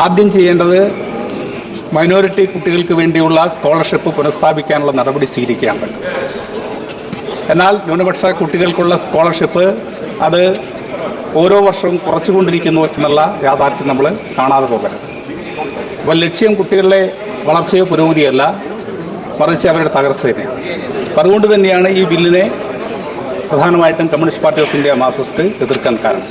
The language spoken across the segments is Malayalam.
ആദ്യം ചെയ്യേണ്ടത് മൈനോറിറ്റി കുട്ടികൾക്ക് വേണ്ടിയുള്ള സ്കോളർഷിപ്പ് പുനഃസ്ഥാപിക്കാനുള്ള നടപടി സ്വീകരിക്കുകയാണ്. എന്നാൽ ന്യൂനപക്ഷ കുട്ടികൾക്കുള്ള സ്കോളർഷിപ്പ് അത് ഓരോ വർഷവും കുറച്ചുകൊണ്ടിരിക്കുന്നു എന്നുള്ള യാഥാർത്ഥ്യം നമ്മൾ കാണാതെ പോകരുത്. അപ്പോൾ ലക്ഷ്യം കുട്ടികളുടെ വളർച്ചയോ പുരോഗതിയല്ല, മറിച്ച് അവരുടെ തകർച്ച തന്നെയാണ്. അപ്പം അതുകൊണ്ട് തന്നെയാണ് ഈ ബില്ലിനെ പ്രധാനമായിട്ടും communist party of India Marxist എതിർക്കാൻ കാരണം.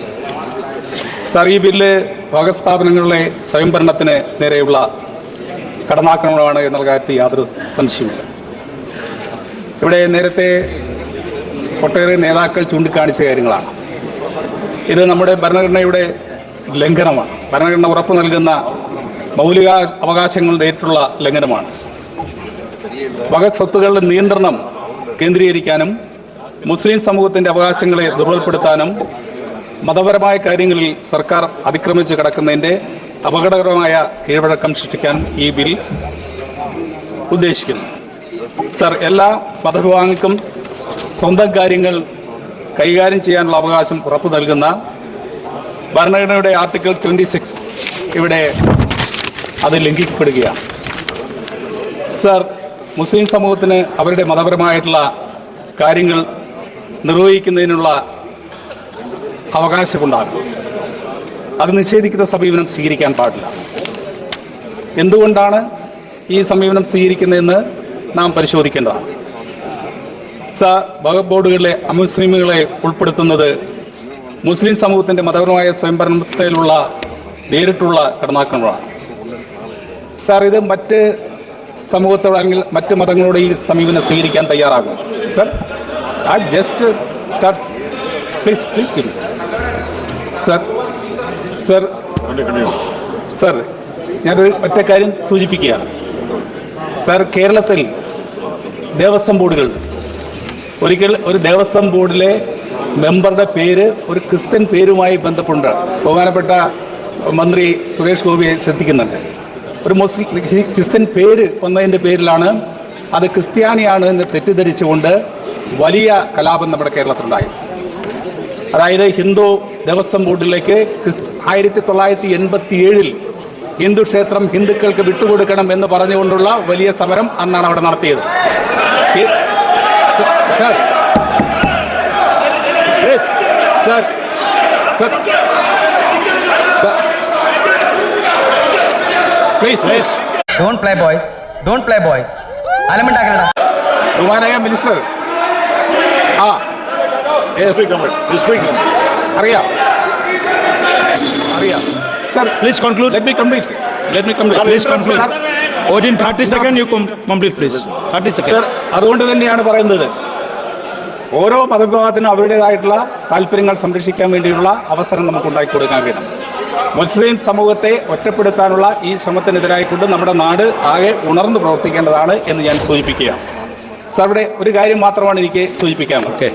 സാർ, ഈ ബില്ല് ഭരണസ്ഥാപനങ്ങളുടെ സ്വയംഭരണത്തിന് നേരെയുള്ള കടന്നാക്രമണമാണ് എന്നുള്ള കാര്യത്തിൽ യാതൊരു സംശയമില്ല. ഇവിടെ നേരത്തെ ഒട്ടേറെ നേതാക്കൾ ചൂണ്ടിക്കാണിച്ച കാര്യങ്ങളാണ്. ഇത് നമ്മുടെ ഭരണഘടനയുടെ ലംഘനമാണ്. ഭരണഘടന ഉറപ്പു നൽകുന്ന മൗലിക അവകാശങ്ങളുടെ നേരിട്ടുള്ള ലംഘനമാണ്. വകസ്വത്തുക്കളുടെ നിയന്ത്രണം കേന്ദ്രീകരിക്കാനും മുസ്ലിം സമൂഹത്തിൻ്റെ അവകാശങ്ങളെ ദുർബലപ്പെടുത്താനും മതപരമായ കാര്യങ്ങളിൽ സർക്കാർ അതിക്രമിച്ച് കിടക്കുന്നതിൻ്റെ അപകടകരമായ കീഴ്വഴക്കം സൃഷ്ടിക്കാൻ ഈ ബിൽ ഉദ്ദേശിക്കുന്നു. സർ, എല്ലാ മതവിഭാഗങ്ങൾക്കും സ്വന്തം കാര്യങ്ങൾ കൈകാര്യം ചെയ്യാനുള്ള അവകാശം ഉറപ്പു നൽകുന്ന ഭരണഘടനയുടെ ആർട്ടിക്കിൾ 26 ഇവിടെ അത് ലംഘിക്കപ്പെടുകയാണ്. സർ, മുസ്ലിം സമൂഹത്തിന് അവരുടെ മതപരമായിട്ടുള്ള കാര്യങ്ങൾ നിർവഹിക്കുന്നതിനുള്ള അവകാശമുണ്ടാകും. അത് നിഷേധിക്കുന്ന സമീപനം സ്വീകരിക്കാൻ പാടില്ല. എന്തുകൊണ്ടാണ് ഈ സമീപനം സ്വീകരിക്കുന്നതെന്ന് നാം പരിശോധിക്കേണ്ടതാണ്. വഖഫ് ബോർഡുകളിലെ അമുസ്ലിമുകളെ ഉൾപ്പെടുത്തുന്നത് മുസ്ലിം സമൂഹത്തിൻ്റെ മതപരമായ സ്വയംഭരണത്തിലുള്ള നേരിട്ടുള്ള കടന്നാക്രമണമാണ്. സാർ, ഇത് മറ്റ് സമൂഹത്തോട് അല്ലെങ്കിൽ മറ്റ് മതങ്ങളോട് ഈ സമീപനം സ്വീകരിക്കാൻ തയ്യാറാകും. Sir, I just start. Please give. Sir, ഞാനൊരു ഒറ്റ കാര്യം സൂചിപ്പിക്കുകയാണ്. സർ, കേരളത്തിൽ ദേവസ്വം ബോർഡുകൾ, ഒരിക്കൽ ഒരു ദേവസ്വം ബോർഡിലെ മെമ്പറുടെ പേര് ഒരു ക്രിസ്ത്യൻ പേരുമായി ബന്ധപ്പെട്ട് ബഹുമാനപ്പെട്ട മന്ത്രി സുരേഷ് ഗോപിയെ ശ്രദ്ധിക്കുന്നുണ്ട്. ഒരു മുസ്ലിം ക്രിസ്ത്യൻ പേര് വന്നതിൻ്റെ പേരിലാണ് അത് ക്രിസ്ത്യാനിയാണ് എന്ന് തെറ്റിദ്ധരിച്ചുകൊണ്ട് വലിയ കലാപം നമ്മുടെ കേരളത്തിലുണ്ടായി. അതായത് ഹിന്ദു ദേവസ്വം ബോർഡിലേക്ക് 1987 ഹിന്ദു ക്ഷേത്രം ഹിന്ദുക്കൾക്ക് വിട്ടുകൊടുക്കണം എന്ന് പറഞ്ഞുകൊണ്ടുള്ള വലിയ സമരം അന്നാണ് അവിടെ നടത്തിയത്. Sir, sir, sir, please don't play boys അലമുണ്ടാക്കണ്ട. ബഹുമാനായ മിനിസ്റ്റർ, അറിയാം. Sir, please conclude. Let me complete. Please conclude. Within 30 seconds you complete, please. 30 seconds. Sir, അതുകൊണ്ട് തന്നെയാണ് പറയുന്നത്, ഓരോ മതവിഭാഗത്തിനും അവരുടേതായിട്ടുള്ള താല്പര്യങ്ങൾ സംരക്ഷിക്കാൻ വേണ്ടിയുള്ള അവസരം നമുക്ക് ഉണ്ടാക്കി കൊടുക്കാൻ കഴിയണം. മുസ്ലിം സമൂഹത്തെ ഒറ്റപ്പെടുത്താനുള്ള ഈ ശ്രമത്തിനെതിരായിക്കൊണ്ട് നമ്മുടെ നാട് ആകെ ഉണർന്നു പ്രവർത്തിക്കേണ്ടതാണ് എന്ന് ഞാൻ സൂചിപ്പിക്കുകയാണ്. സാർ, ഇവിടെ ഒരു കാര്യം മാത്രമാണ് എനിക്ക് സൂചിപ്പിക്കാൻ. ഓക്കെ.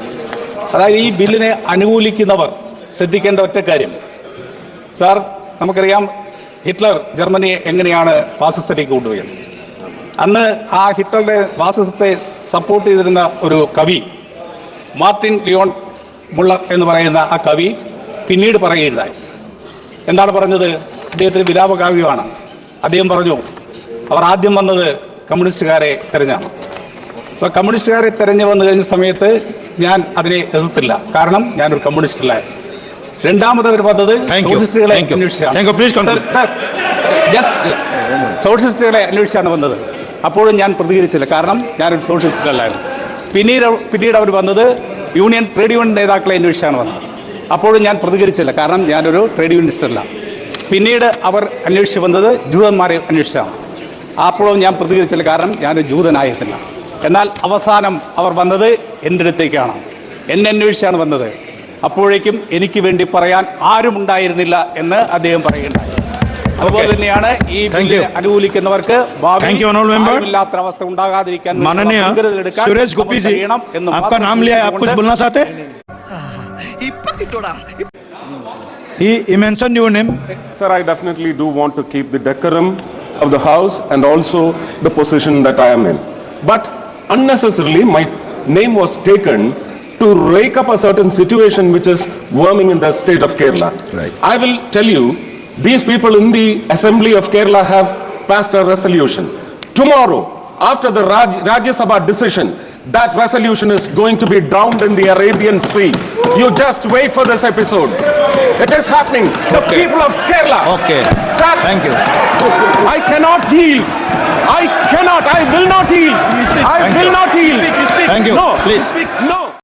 അതായത് ഈ ബില്ലിനെ അനുകൂലിക്കുന്നവർ ശ്രദ്ധിക്കേണ്ട ഒറ്റ കാര്യം. സാർ, നമുക്കറിയാം ഹിറ്റ്ലർ ജർമ്മനിയെ എങ്ങനെയാണ് ഫാസിസത്തിലേക്ക് കൊണ്ടുപോയത്. അന്ന് ആ ഹിറ്റ്ലറുടെ ഫാസിസത്തെ സപ്പോർട്ട് ചെയ്തിരുന്ന ഒരു കവി മാർട്ടിൻ ലിയോൺ മുള്ളർ എന്ന് പറയുന്ന ആ കവി പിന്നീട് പറയുകയുണ്ടായി. എന്താണ് പറഞ്ഞത്? അദ്ദേഹത്തിന് വിലാപകാവ്യമാണ്. അദ്ദേഹം പറഞ്ഞു, അവർ ആദ്യം വന്നത് കമ്മ്യൂണിസ്റ്റുകാരെ തെരഞ്ഞാണ്. അപ്പോൾ കമ്മ്യൂണിസ്റ്റുകാരെ തെരഞ്ഞു വന്നു കഴിഞ്ഞ സമയത്ത് ഞാൻ അതിനെ എതിർത്തില്ല, കാരണം ഞാനൊരു കമ്മ്യൂണിസ്റ്റ് അല്ലായിരുന്നു. രണ്ടാമത് അവർ വന്നത് സോഷ്യലിസ്റ്റുകളെ അന്വേഷിച്ചാണ് വന്നത്. അപ്പോഴും ഞാൻ പ്രതികരിച്ചില്ല, കാരണം ഞാനൊരു സോഷ്യലിസ്റ്റ് അല്ലായിരുന്നു. പിന്നീട് അവർ വന്നത് ട്രേഡ് യൂണിയൻ നേതാക്കളെ അന്വേഷിച്ചാണ് വന്നത്. അപ്പോഴും ഞാൻ പ്രതികരിച്ചില്ല, കാരണം ഞാനൊരു ട്രേഡ് യൂണിയനിസ്റ്റ് അല്ല. പിന്നീട് അവർ അന്വേഷിച്ച് വന്നത് ജൂതന്മാരെ അന്വേഷിച്ചാണ്. അപ്പോഴും ഞാൻ പ്രതികരിച്ചില്ല, കാരണം ഞാനൊരു ജൂതനായിരുന്നില്ല. എന്നാൽ അവസാനം അവർ വന്നത് എൻ്റെ അടുത്തേക്കാണ്, എന്നെ അന്വേഷിച്ചാണ് വന്നത്. അപ്പോഴേക്കും എനിക്ക് വേണ്ടി പറയാൻ ആരും ഉണ്ടായിരുന്നില്ല എന്ന് അദ്ദേഹം പറയുകയുണ്ടായി. അതുപോലെ തന്നെയാണ് ഈ ബില്ല് അനുകൂലിക്കുന്നവർക്ക് ഭാവിയില്ലാത്ത അവസ്ഥ ഉണ്ടാകാതിരിക്കാൻ സുരേഷ് ഗോപി जी, आपका नाम लिया, आप कुछ बोलना चाहते हैं? He mentioned your name. Sir, I definitely do want to keep the decorum of the house and also the position that I am in. But unnecessarily my name was taken to rake up a certain situation which is worming in the state of Kerala. Right. I will tell you These people in the Assembly of Kerala have passed a resolution. Tomorrow, after the Rajya Sabha decision, that resolution is going to be drowned in the Arabian Sea. You just wait for this episode. It is happening. The people of Kerala. Okay. Sir, Thank you. I cannot yield. I will not yield. I will not yield. Thank you. No. Please. No.